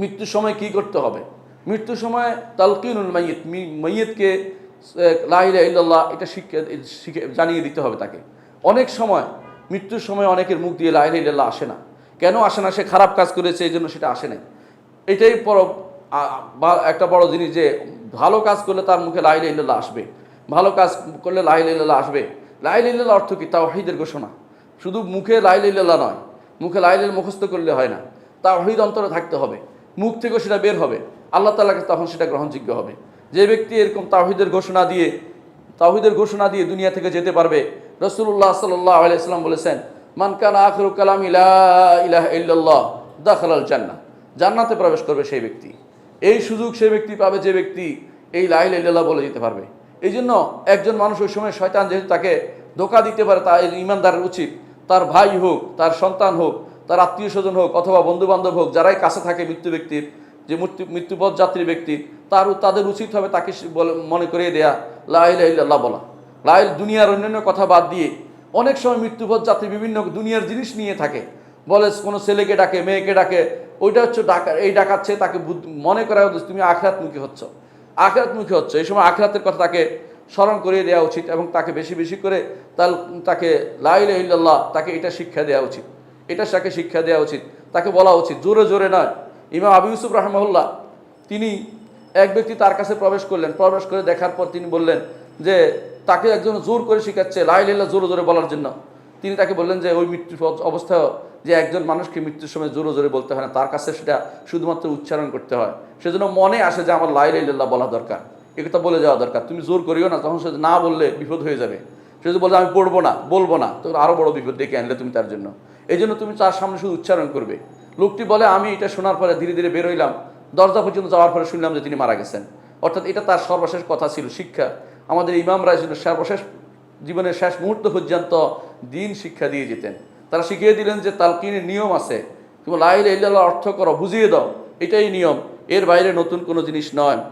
মৃত্যুর সময় কি করতে হবে? মৃত্যুর সময় তালকিনুল মাইয়িত, মাইয়িতকে লা ইলাহা ইল্লাল্লাহ এটা শিখে জানিয়ে দিতে হবে তাকে। অনেক সময় মৃত্যুর সময় অনেকের মুখ দিয়ে লা ইলাহা ইল্লাল্লাহ আসে না। কেন আসে না? সে খারাপ কাজ করেছে, এই জন্য সেটা আসে না। এটাই একটা বড় জিনিস যে ভালো কাজ করলে তার মুখে লা ইলাহা ইল্লাল্লাহ আসবে, ভালো কাজ করলে লা ইলাহা ইল্লাল্লাহ আসবে। লা ইলাহা ইল্লাল্লাহ অর্থ কি? তাওহীদের ঘোষণা। শুধু মুখে লা ইলাহা ইল্লাল্লাহ নয়, মুখে লা ইলাহা ইল্লাল্লাহ মুখস্থ করলে হয় না, তাওহীদ অন্তরে থাকতে হবে, মুখ থেকে সেটা বের হবে, আল্লাহ তাআলার কাছে তখন সেটা গ্রহণযোগ্য হবে। যে ব্যক্তি এরকম তাওহীদের ঘোষণা দিয়ে দুনিয়া থেকে যেতে পারবে, রাসূলুল্লাহ সাল্লাল্লাহু আলাইহি ওয়াসাল্লাম বলেছেন, মান কানা আখিরু কালামি লা ইলাহা ইল্লাল্লাহ দাখালাল জান্নাহ, জান্নাতে প্রবেশ করবে সেই ব্যক্তি। এই সুযোগ সেই ব্যক্তি পাবে যে ব্যক্তি এই লা ইলাহা ইল্লাল্লাহ বলে যেতে পারবে। এই জন্য একজন মানুষ ওই সময় শয়তান যেহেতু তাকে ধোঁকা দিতে পারে, তার ঈমানদারের উচিত তার ভাই হোক, তার সন্তান হোক, তার আত্মীয় স্বজন হোক, অথবা বন্ধু বান্ধব হোক, যারাই কাছে থাকে মৃত্যু ব্যক্তির, যে মৃত্যুপথ যাত্রী ব্যক্তি, তাদের উচিত হবে তাকে মনে করিয়ে দেয়া লা ইলাহা ইল্লাল্লাহ বলা। দুনিয়ার অন্যান্য কথা বাদ দিয়ে অনেক সময় মৃত্যুপথ যাত্রী বিভিন্ন দুনিয়ার জিনিস নিয়ে থাকে, বলে কোনো ছেলেকে ডাকে, মেয়েকে ডাকে, ওইটা হচ্ছে ডাকাচ্ছে তাকে মনে করা হচ্ছে তুমি আখিরাতমুখী হচ্ছ। এই সময় আখিরাতের কথা তাকে স্মরণ করিয়ে দেওয়া উচিত এবং তাকে বেশি বেশি করে তাকে লা ইলাহা ইল্লাল্লাহ তাকে এটা শিক্ষা দেওয়া উচিত, তাকে বলা উচিত, জোরে জোরে নয়। ইমাম আবু ইউসুফ রাহিমাহুল্লাহ, তিনি এক ব্যক্তি তার কাছে প্রবেশ করে দেখার পর তিনি বললেন যে তাকে একজন জোর করে শিখাচ্ছে লা ইলাহা ইল্লাল্লাহ জোরে জোরে বলার জন্য। তিনি তাকে বললেন যে ওই মৃত্যুর অবস্থায় যে একজন মানুষকে মৃত্যুর সময় জোরে জোরে বলতে হয় না, তার কাছে সেটা শুধুমাত্র উচ্চারণ করতে হয়। সেজন্য মনে আসে যে আমার লা ইলাহা ইল্লাল্লাহ বলা দরকার, এ কথা বলে যাওয়া দরকার। তুমি জোর করিও না, তখন সে না বললে বিপদ হয়ে যাবে। সে যদি বলে আমি বলবো না, তো আরও বড় বিপদ ডেকে আনলে তুমি তার জন্য। এই জন্য তুমি তার সামনে শুধু উচ্চারণ করবে। লোকটি বলে আমি এটা শোনার পরে ধীরে ধীরে বেরোইলাম, দরজা পর্যন্ত যাওয়ার পরে শুনলাম যে তিনি মারা গেছেন। অর্থাৎ এটা তার সর্বশেষ কথা ছিল, শিক্ষা। আমাদের ইমামরা সর্বশেষ জীবনের শেষ মুহূর্ত পর্যন্ত দিন শিক্ষা দিয়ে যেতেন। তারা শিখিয়ে দিলেন যে তালকিনের নিয়ম আছে, তুমি লা ইলাহা ইল্লাল্লাহ অর্থ করো, বুঝিয়ে দাও, এটাই নিয়ম, এর বাইরে নতুন কোনো জিনিস নয়।